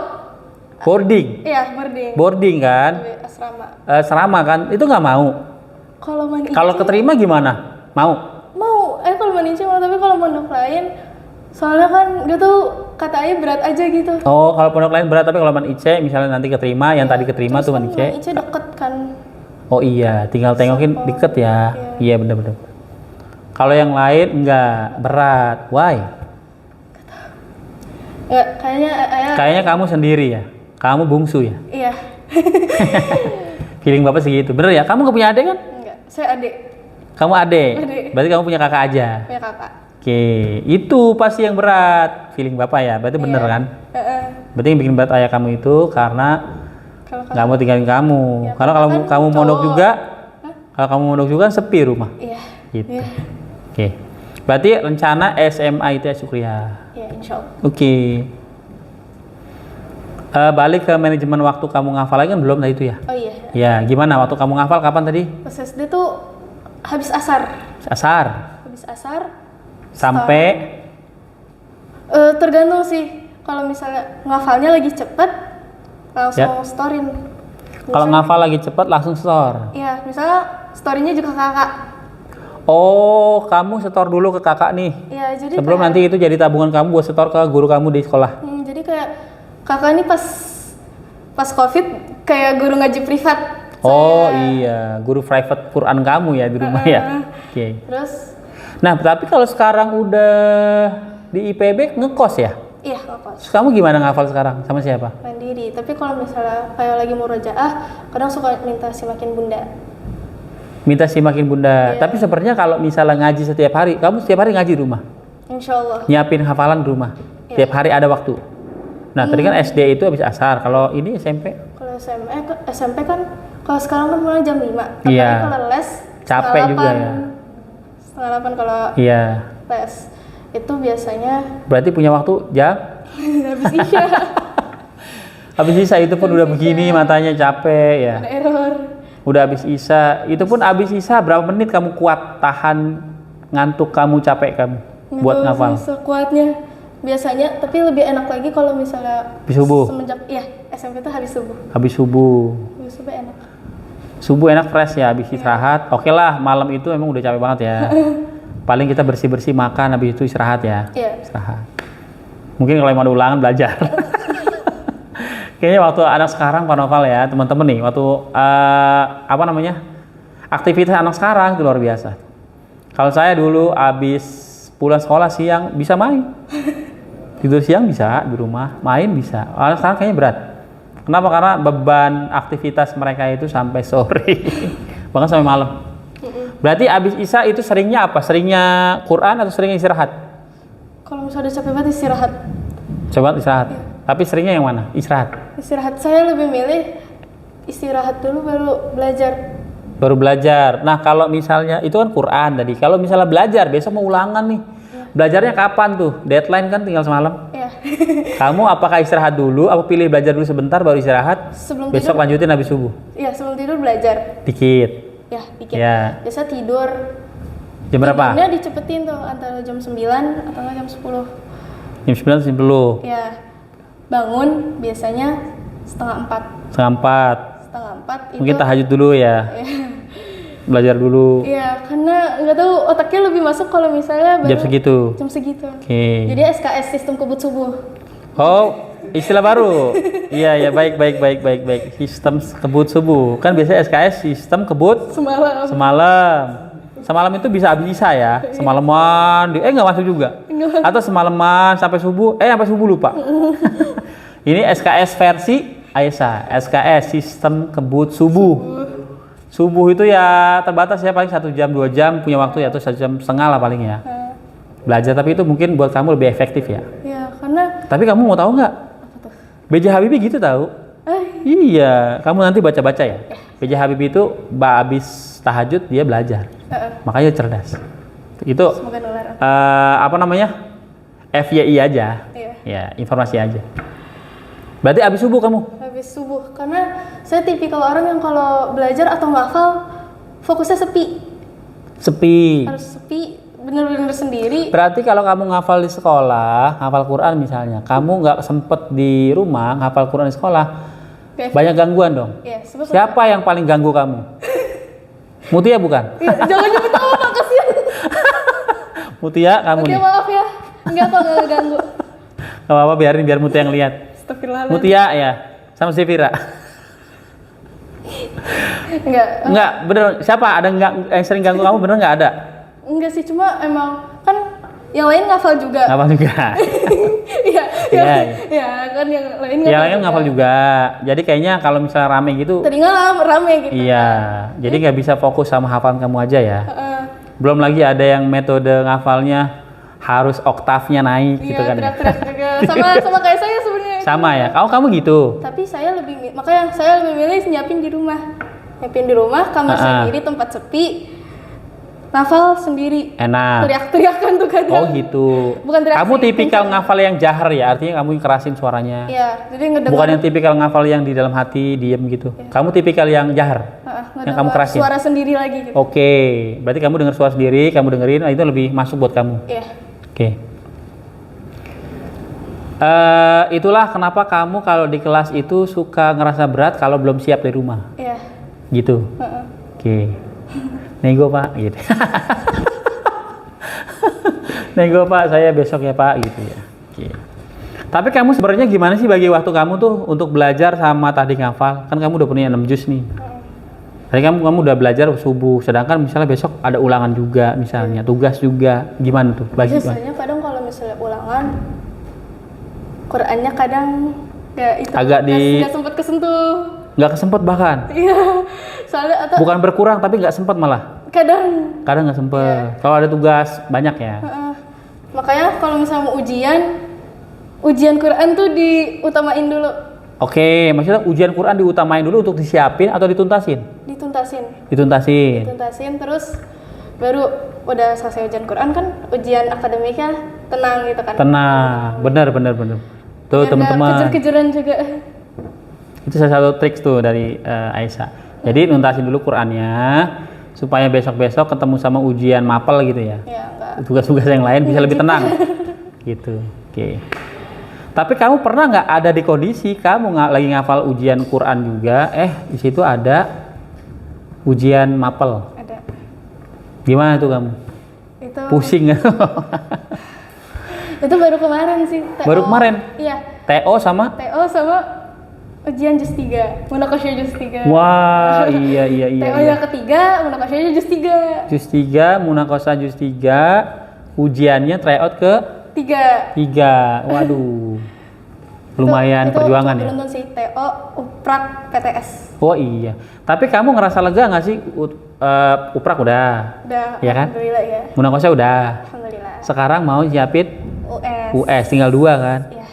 Boarding. Iya, boarding. Boarding kan? Di asrama. Serama kan? Itu nggak mau. Kalau Manice Kalau keterima gimana? Mau? mau, kalau Manice mau, tapi kalau mondok lain soalnya kan dia tuh kata ayah berat aja gitu. Oh, kalau pondok lain berat, tapi kalau Manice misalnya nanti keterima, yang tadi keterima Terus tuh kan Manice. Manice deket kan. Oh iya, tinggal tengokin deket ya. Iya bener-bener. Kalau yang lain enggak berat. Why? Enggak, kayaknya ayah. Kayaknya kamu sendiri ya. Kamu bungsu ya. Iya. Feeling bapak segitu. Bener ya? Kamu nggak punya adik kan? Enggak, saya adik. Kamu adik. Adik. Berarti kamu punya kakak aja. Punya kakak. Oke, itu pasti yang berat. Feeling bapak ya. Berarti bener kan? Berarti yang bikin berat ayah kamu itu karena Kalau nggak mau tinggalin kamu. Ya, Karena kalau kan kamu mondok cowok. juga, kalau kamu mondok juga sepi rumah. Iya. Gitu. Iya. Oke. Berarti rencana SMA ITS Sukriya. Iya, insya Allah. Oke. Balik ke manajemen waktu kamu ngafal lagi kan belum tadi itu ya? Oh iya. Ya, gimana waktu kamu ngafal kapan tadi? Pas SD tuh habis asar. Asar Habis asar. sampai Tergantung sih. Kalau misalnya ngafalnya lagi cepet, langsung storin. kalau ngafal lagi cepat langsung store. Iya, misalnya storynya juga kakak. Oh, kamu setor dulu ke kakak nih. Iya, jadi Sebelum kayak, nanti itu jadi tabungan kamu buat setor ke guru kamu di sekolah. jadi kayak kakak ini pas COVID kayak guru ngaji privat. Oh iya, guru private Quran kamu ya di rumah ya. Oke. Terus Nah, tapi kalau sekarang udah di IPB ngekos ya? iya ngekos. Terus kamu gimana ngafal sekarang? Sama siapa? Mandiri. Tapi kalau misalnya kayak lagi murojaah, kadang suka minta simakin bunda. Minta simakin bunda. Iya. Tapi sebenarnya kalau misalnya ngaji setiap hari, kamu setiap hari ngaji di rumah? Insya Allah. Nyiapin hafalan di rumah? Iya. Tiap hari ada waktu? Nah, tadi kan SD itu habis asar. Kalau ini SMP? Kalau SMP kan, kalau sekarang kan mulai jam 5. Tapi Iya. kalau les, Capek juga ya. Setengah 8 kalau Iya. les. Itu biasanya Berarti punya waktu jam? habis isya. Habis isya itu pun udah begini, matanya capek ya. Ada error. Udah habis isya, itu pun habis isya berapa menit kamu kuat tahan ngantuk kamu, capek kamu buat Nggak ngafal? tahu sekuatnya biasanya, tapi lebih enak lagi kalau misalnya Habis subuh? semenjak SMP tuh habis subuh. Habis subuh. Habis subuh enak. Subuh enak fresh ya, habis istirahat. Oke lah, malam itu emang udah capek banget ya. Paling kita bersih-bersih makan, habis itu istirahat ya. Iya. Istirahat. Mungkin kalau mau ada ulangan belajar. Kayaknya waktu anak sekarang Pak Noval ya, teman-teman nih, waktu apa namanya? Aktivitas anak sekarang itu luar biasa. Kalau saya dulu habis pulang sekolah siang bisa main. Tidur siang bisa di rumah, main bisa. Anak sekarang kayaknya berat. Kenapa? Karena beban aktivitas mereka itu sampai sore. Bahkan sampai malam. Berarti habis Isya itu seringnya apa? Seringnya Quran atau seringnya istirahat? Kalau misalnya udah capek banget istirahat. Coba istirahat. Iya. Tapi seringnya yang mana? Istirahat. Istirahat, saya lebih milih istirahat dulu baru belajar. Baru belajar. Nah, kalau misalnya itu kan Quran tadi. Kalau misalnya belajar, besok mau ulangan nih. Belajarnya kapan tuh? Deadline kan tinggal semalam. Ya. Kamu apakah istirahat dulu? Apa pilih belajar dulu sebentar baru istirahat? Sebelum Besok tidur, lanjutin habis subuh. Iya, sebelum tidur belajar. Dikit. Ya, dikit. Ya. Biasa tidur. Jam berapa? Tidurnya dicepetin tuh antara jam 9 atau nggak jam 10. Jam 9 jam 10. Ya. Bangun biasanya setengah 4. Setengah 4. Setengah 4 itu. Mungkin tahajud dulu ya. Belajar dulu. Iya, karena nggak tahu otaknya lebih masuk kalau misalnya Jam segitu. Jam segitu. Oke. Jadi SKS sistem kebut subuh. Oh, istilah baru. Iya, ya, baik. Sistem kebut subuh. Kan biasanya SKS sistem kebut Semalam. semalam. Semalam itu bisa habis Isya ya. Semalaman nggak masuk juga. Atau semalaman sampai subuh, sampai subuh lupa. Ini SKS versi Aisyah. SKS sistem kebut subuh. Subuh itu ya terbatas ya, paling 1 jam 2 jam punya waktu ya, atau 1,5 jam lah paling ya. Belajar, tapi itu mungkin buat kamu lebih efektif ya. Iya, karena Tapi kamu mau tahu nggak? apa tuh? B.J. Habibie gitu tahu? Iya, kamu nanti baca-baca ya. B.J. Habibie itu habis tahajud dia belajar. Makanya cerdas. Itu Semoga nular. apa namanya? FYI aja. Iya. Ya, informasi aja. Berarti habis subuh kamu? Habis subuh, karena saya tipikal orang yang kalau belajar atau ngafal fokusnya sepi. Sepi. Harus sepi, bener-bener sendiri. Berarti kalau kamu ngafal di sekolah, ngafal Quran misalnya, kamu nggak sempet di rumah ngafal Quran di sekolah, Kayak- banyak gangguan dong. Iya, sebetulnya. Siapa yang paling ganggu kamu? Mutia bukan? Iya, jangan nyebut nama Pak, kasihan. Mutia kamu Oke, nih. maaf ya. Enggak kok, enggak ganggu. Gak apa-apa, biar Mutia yang lihat. Astagfirullahaladzim. Mutia ya, sama Zevira. Enggak, bener. Siapa ada nggak yang sering ganggu kamu? Bener nggak ada? Enggak sih, cuma emang kan yang lain ngafal juga. Ngafal juga. Iya, Iya, iya kan yang lain Yang lain ngafal juga. Jadi kayaknya kalau misalnya rame gitu, Telinga rame gitu. iya. Jadi nggak bisa fokus sama hafalan kamu aja ya. Belum lagi ada yang metode ngafalnya harus oktavnya naik Iya, gitu kan. Ya. teriak-teriak juga. Sama kayak saya sebenarnya. Sama ya. Kamu gitu. Tapi saya makanya saya lebih milih nyiapin di rumah. Nyiapin di rumah, kamar sendiri, tempat sepi. Ngafal sendiri. Enak. Teriak-teriakan tuh kadang. Oh gitu. Bukan teriak. Kamu tipikal ngafal yang jahar ya, artinya kamu kerasin suaranya. Iya, jadi ngedengar. Bukan yang tipikal ngafal yang di dalam hati diem gitu. Iya. Kamu tipikal yang jahar. Yang kamu kerasin. Suara sendiri lagi gitu. Oke, berarti kamu dengar suara sendiri, kamu dengerin, itu lebih masuk buat kamu. Iya. Oke. Itulah kenapa kamu kalau di kelas itu suka ngerasa berat kalau belum siap di rumah. Iya. Gitu. Oke. Nego Pak, gitu. Nego Pak, saya besok ya Pak, gitu ya. Oke. Tapi kamu sebenarnya gimana sih bagi waktu kamu tuh untuk belajar sama tadi ngafal? Kan kamu udah punya 6 juz nih. Tadi kamu udah belajar subuh, sedangkan misalnya besok ada ulangan juga, misalnya tugas juga, gimana tuh? Bagi Biasanya kadang kalau misalnya ulangan, Qurannya kadang agak nggak sempet kesentuh. nggak kesempet bahkan. Iya. Soalnya atau Bukan berkurang tapi nggak sempet malah. kadang. Kadang nggak sempet. Kalau ada tugas banyak ya. Makanya kalau misalnya mau ujian Quran tuh diutamain dulu. Oke, maksudnya ujian Quran diutamain dulu untuk disiapin atau dituntasin? Dituntasin. Dituntasin. Terus baru udah selesai ujian Quran kan ujian akademiknya tenang gitu kan. Tenang, bener. Tuh teman-teman. Kejar-kejaran juga. Itu salah satu trik tuh dari Aisyah. Jadi nuntasin dulu Qurannya supaya besok-besok ketemu sama ujian mapel gitu ya. Iya, enggak. Tugas-tugas yang lain bisa lebih tenang. Gitu. Oke. Tapi kamu pernah nggak ada di kondisi kamu lagi ngafal ujian Quran juga, di situ ada Ujian mapel. Ada. Gimana tuh kamu? Itu Pusing nggak? itu baru kemarin sih. Baru kemarin? Iya. TO sama? TO sama ujian juz 3. Munakosya juz 3. Wah, iya. TO yang ketiga, munakosya juz 3. Juz 3, munakosah juz 3, ujiannya tryout ke 3. Waduh. Lumayan itu perjuangan ya. beruntun sih, TO, UPRAK, PTS. Oh iya. Tapi kamu ngerasa lega nggak sih? Uprak udah. Udah, Ya kan? alhamdulillah ya. Munakosah udah. Alhamdulillah. Sekarang mau siapin US. US, tinggal 2 kan? Iya.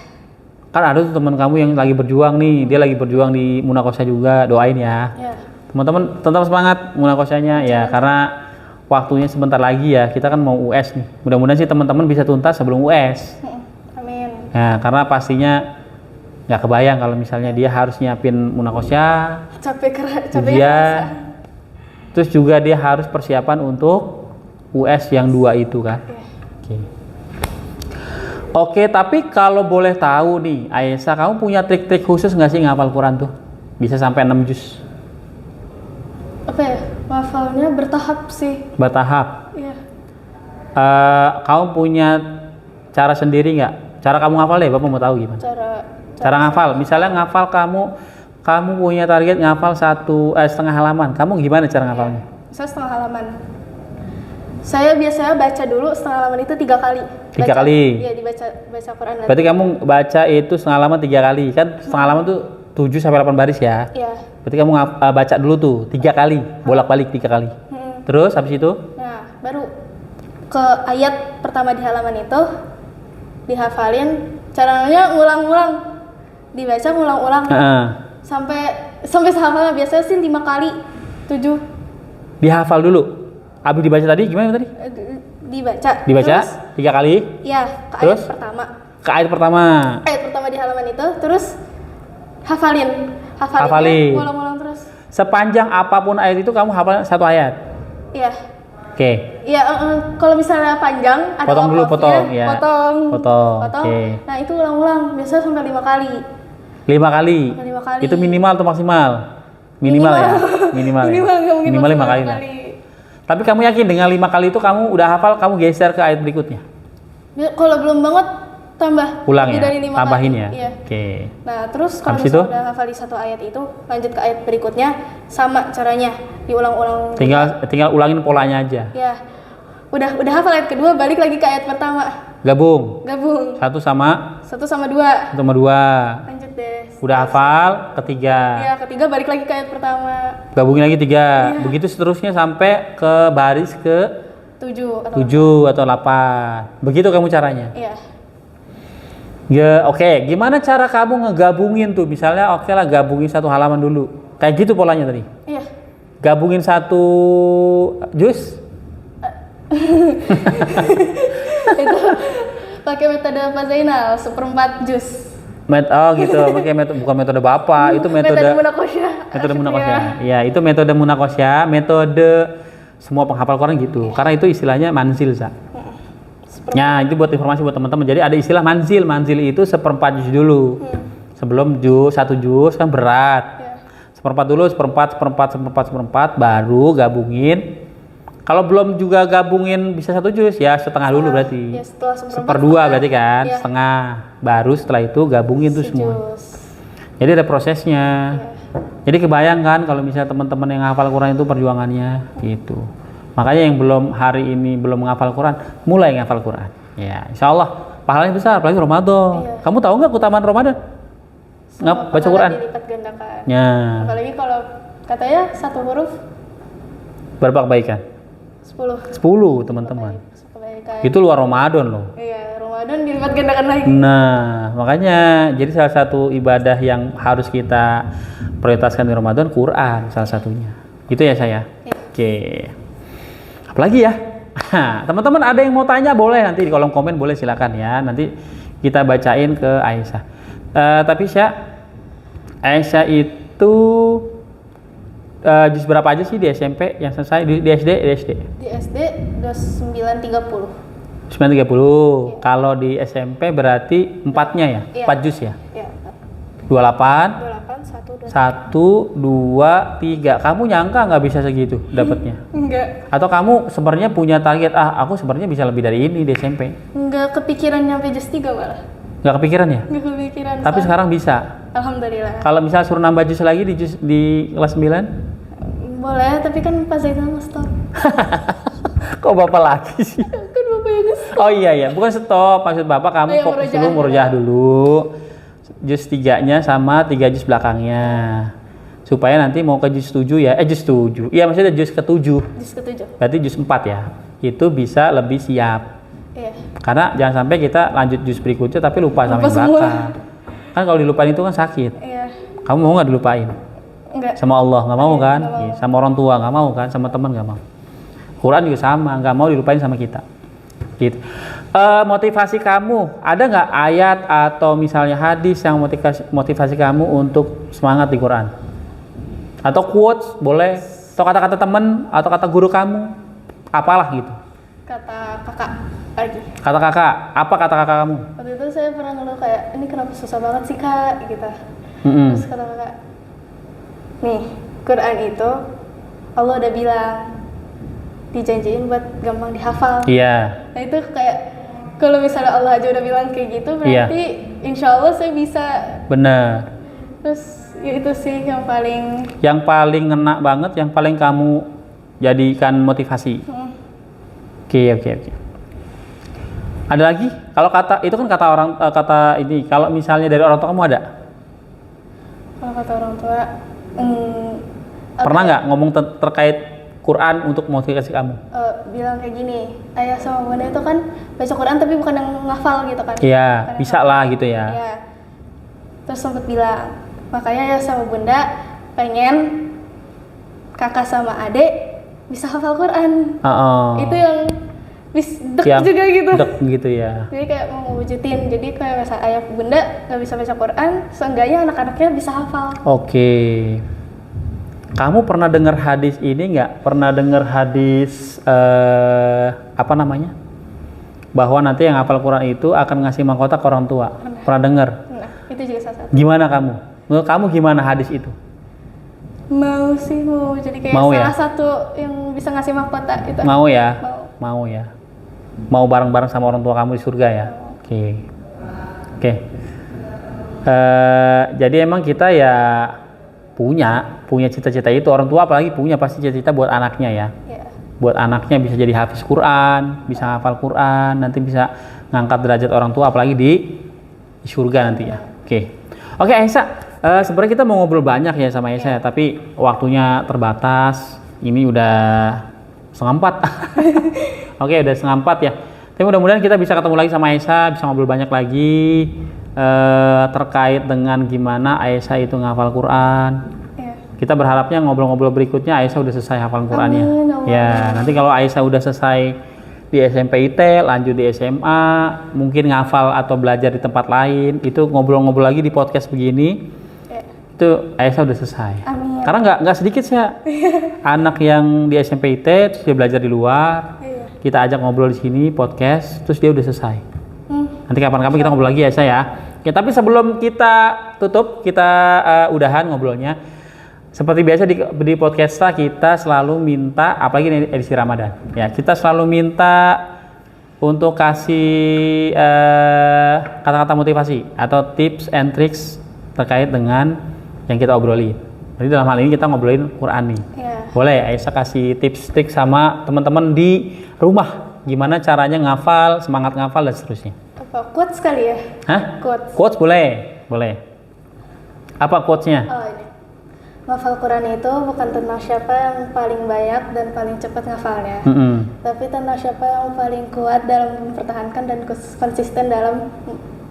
Kan ada tuh teman kamu yang lagi berjuang nih, dia lagi berjuang di munakosah juga, doain ya. Iya. Teman-teman tetap semangat munakosahnya ya, karena waktunya sebentar lagi ya, kita kan mau US nih. Mudah-mudahan sih teman-teman bisa tuntas sebelum US. Amin. Nah, karena pastinya nggak kebayang kalau misalnya dia harus nyiapin munakosah, Capek ujian, terus juga dia harus persiapan untuk US yang 2 itu kan. Iya. Oke, tapi kalau boleh tahu nih, Aisyah, kamu punya trik-trik khusus nggak sih ngapal Quran tuh? Bisa sampai 6 juz. Apa ya? Hafalnya bertahap sih. Bertahap. Iya. Kamu punya cara sendiri nggak? Cara kamu ngafal deh, Bapak mau tahu gimana? Cara ngafal. Misalnya ngafal kamu punya target ngafal setengah halaman. Kamu gimana cara ngafalnya? Saya setengah halaman. Saya biasanya baca dulu setengah halaman itu 3 kali. 3 kali? Iya, baca Quran. Berarti kamu baca itu setengah halaman 3 kali. Kan setengah halaman tuh 7 sampai 8 baris ya? Iya. Berarti kamu baca dulu tuh 3 kali, bolak-balik 3 kali. Terus habis itu? Nah, baru ke ayat pertama di halaman itu dihafalin. Caranya ngulang-ngulang. Dibaca ngulang-ulang. Sampai sehafalnya. Biasanya sih 5 kali, 7. Dihafal dulu. Habis dibaca tadi gimana tadi? Dibaca. Terus, 3 kali? Iya, ke Terus? ayat pertama. Ke ayat pertama. Ayat pertama di halaman itu, terus hafalin. Ngulang-ngulang terus. Sepanjang apapun ayat itu kamu hafal 1 ayat? Iya. Oke. Iya, kalau misalnya panjang ada Potong dulu, wakafnya, ya. potong. Oke. Nah, itu ulang-ulang, biasanya sampai 5 kali. 5 kali? 5 kali. Itu minimal atau maksimal? Minimal ya? Minimal ya? Nggak mungkin Minimal 5 maksimal kali. Tapi kamu yakin dengan 5 kali itu kamu udah hafal, kamu geser ke ayat berikutnya? Kalau belum banget, tambah. Ulang lebih ya? dari 5 Tambahin kali. ya? Iya. Oke. Nah, terus kalau Habis misalnya itu? udah hafal di 1 ayat itu, lanjut ke ayat berikutnya, sama caranya, diulang-ulang. Tinggal ulangin polanya aja. Ya. Udah hafal ayat kedua, balik lagi ke ayat pertama. Gabung. 1 sama 2. 2. Lanjut deh. Udah hafal, ketiga. Ya, ketiga balik lagi ke ayat pertama. Gabungin lagi 3. Begitu seterusnya sampai ke baris ke 7 atau 8. Begitu kamu caranya? Iya. Ya, oke. Gimana cara kamu ngegabungin tuh? Misalnya oke lah gabungin 1 halaman dulu. Kayak gitu polanya tadi. Iya. Gabungin 1 juz. Itu pakai metode Pak Zainal, 1/4 juz. Gitu. Pakai bukan metode Bapak, itu metode Munakosya. Metode munakosya. Iya, itu metode munakosya, metode semua penghafal Quran gitu. Karena itu istilahnya manzil, Sa. Nah, itu buat informasi buat teman-teman. Jadi ada istilah manzil. Manzil itu 1/4 juz dulu. Sebelum 1 juz kan berat. 1/4 dulu, 1/4, baru gabungin. Kalau belum juga gabungin bisa 1 juz ya setengah dulu berarti. Ya, setelah 1/2 berarti kan, ya. setengah. Baru setelah itu gabungin tuh semua. Jadi ada prosesnya. Jadi kebayang kan kalau misalnya teman-teman yang hafal Quran itu perjuangannya gitu. Makanya yang hari ini belum menghafal Quran, mulai menghafal Quran. Ya, insya Allah pahalanya besar, apalagi Ramadan. Iya. Kamu tahu nggak keutamaan Ramadan? Baca Quran. Dilipat gandakan. Ya. Apalagi kalau katanya 1 huruf Berapa kebaikan? 10 teman-teman. Kebaikan. Itu luar Ramadan loh. Iya, Ramadan dilipat gandakan lagi. Nah, makanya jadi salah satu ibadah yang harus kita prioritaskan di Ramadan Quran salah satunya. Itu ya saya. Ya. Oke. Apalagi ya? Teman-teman ada yang mau tanya boleh nanti di kolom komen boleh silakan ya. Nanti kita bacain ke Aisyah. Tapi Aisyah itu juz berapa aja sih di SMP yang selesai di SD? Di SD 2930. 930. Kalau di SMP berarti 4-nya ya? Iya. 4 juz ya? Iya. 28 28 1 1, 2, 3. Kamu nyangka nggak bisa segitu dapatnya? Enggak. Atau kamu sebenarnya punya target, aku sebenarnya bisa lebih dari ini di SMP? Enggak kepikiran nyampe jus 3 malah. Nggak kepikiran ya? Enggak kepikiran. Tapi sekarang bisa? Alhamdulillah. Kalau misalnya suruh nambah jus lagi di kelas 9? Boleh, tapi kan Pak Zainal nge-stop. Kok Bapak lagi sih? Kan Bapak yang nge-stop. Oh iya, bukan stop. Maksud Bapak kamu fokus dulu, murojaah dulu. Jus 3-nya sama 3 jus belakangnya. Supaya nanti mau ke jus 7 ya. Jus 7. Iya, maksudnya jus ke-7. Jus ke-7. Berarti jus 4 ya. Itu bisa lebih siap. Iya. Karena jangan sampai kita lanjut jus berikutnya tapi lupa sama yang belakang. Kan kalau dilupain itu kan sakit. Iya. Kamu mau nggak dilupain? Enggak. Sama Allah nggak mau kan? Nggak mau. Iya, sama orang tua nggak mau kan? Sama teman nggak mau. Quran juga sama, nggak mau dilupain sama kita. Gitu. Motivasi kamu, ada nggak ayat atau misalnya hadis yang motivasi kamu untuk semangat di Quran? Atau quotes boleh? Atau kata-kata teman atau kata guru kamu? Apalah gitu. Kata kakak lagi. Kata kakak, apa kata kakak kamu? Waktu itu saya pernah ngeluh kayak, ini kenapa susah banget sih kak, gitu. Terus kata kakak, nih Quran itu Allah udah bilang dijanjiin buat gampang dihafal. Iya. Nah itu kayak kalau misalnya Allah aja udah bilang kayak gitu, berarti insya Allah saya bisa. Bener. Terus ya itu sih yang paling ngena banget, yang paling kamu jadikan motivasi. Oke. Ada lagi? Kalau kata itu kan kata ini. Kalau misalnya dari orang tua kamu ada? Kalau kata orang tua, pernah nggak ngomong terkait Quran untuk motivasi kamu? Bilang kayak gini, ayah sama bunda itu kan baca Quran tapi bukan yang ngafal gitu kan? Iya, bisa lah gitu ya. Iya. Terus sempat bilang, makanya ayah sama bunda pengen kakak sama adik bisa hafal Quran. Itu yang juga gitu. Dek gitu ya. Jadi kayak mau wujudin. Jadi kayak misalnya ayah bunda nggak bisa baca Quran, seenggaknya anak-anaknya bisa hafal. Oke. Kamu pernah dengar hadis ini nggak? Pernah dengar hadis apa namanya? Bahwa nanti yang hafal Quran itu akan ngasih mahkota ke orang tua. Pernah dengar? Nah, itu juga salah satu. Gimana kamu? Menurut kamu gimana hadis itu? Mau jadi kayak salah satu yang bisa ngasih mahkota itu. Mau ya? Mau ya. Mau bareng-bareng sama orang tua kamu di surga ya? Oke. Jadi emang kita ya punya cita-cita itu. Orang tua apalagi punya pasti cita-cita buat anaknya ya. Buat anaknya bisa jadi hafiz Quran, bisa hafal Quran, nanti bisa ngangkat derajat orang tua apalagi di surga nanti ya. Oke Aisyah. Sebenarnya kita mau ngobrol banyak ya sama Aisyah, tapi waktunya terbatas. Ini udah 3:30. Oke, udah 3:30 ya. Tapi mudah-mudahan kita bisa ketemu lagi sama Aisyah, bisa ngobrol banyak lagi terkait dengan gimana Aisyah itu ngafal Quran. Kita berharapnya ngobrol-ngobrol berikutnya Aisyah udah selesai hafal Qurannya. Ya, nanti kalau Aisyah udah selesai di SMP IT, lanjut di SMA, mungkin ngafal atau belajar di tempat lain, itu ngobrol-ngobrol lagi di podcast begini. Itu Aisyah udah selesai. Amin. Karena nggak sedikit sih anak yang di SMP IT terus dia belajar di luar. Kita ajak ngobrol di sini podcast, terus dia udah selesai. Nanti kapan-kapan kita ngobrol lagi ya saya. Ya, tapi sebelum kita tutup, kita udahan ngobrolnya. Seperti biasa di podcast kita selalu minta, apalagi ini edisi Ramadan. Ya, kita selalu minta untuk kasih kata-kata motivasi atau tips and tricks terkait dengan yang kita obrolin. Jadi dalam hal ini kita ngobrolin Quran nih. Boleh Aisyah kasih tips trik sama teman-teman di rumah gimana caranya ngafal, semangat ngafal dan seterusnya. Apa quotes kali ya? Hah? Quotes boleh. Apa quotesnya? Ini. Ngafal Quran itu bukan tentang siapa yang paling banyak dan paling cepat ngafalnya, tapi tentang siapa yang paling kuat dalam mempertahankan dan konsisten dalam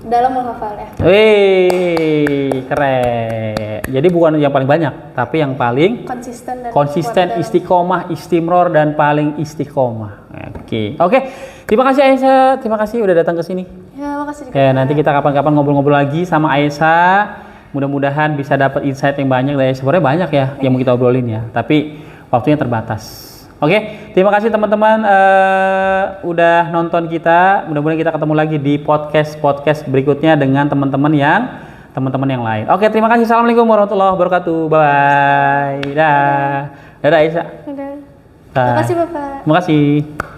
menghafalnya. Wih, keren. Jadi bukan yang paling banyak, tapi yang paling konsisten, istiqomah, istimror dan paling istiqomah. Oke. Terima kasih Aisyah, terima kasih udah datang ke sini. Ya, makasih. Nanti kita kapan-kapan ngobrol-ngobrol lagi sama Aisyah. Mudah-mudahan bisa dapat insight yang banyak dari sebenarnya banyak ya yang mau kita obrolin ya, tapi waktunya terbatas. Oke, terima kasih teman-teman udah nonton kita. Mudah-mudahan kita ketemu lagi di podcast berikutnya dengan teman-teman yang teman-teman yang lain. Oke, terima kasih. Assalamualaikum warahmatullahi wabarakatuh. Bye. Dah. Dadah Aisyah. Udah. Dah. Makasih Bapak. Terima kasih.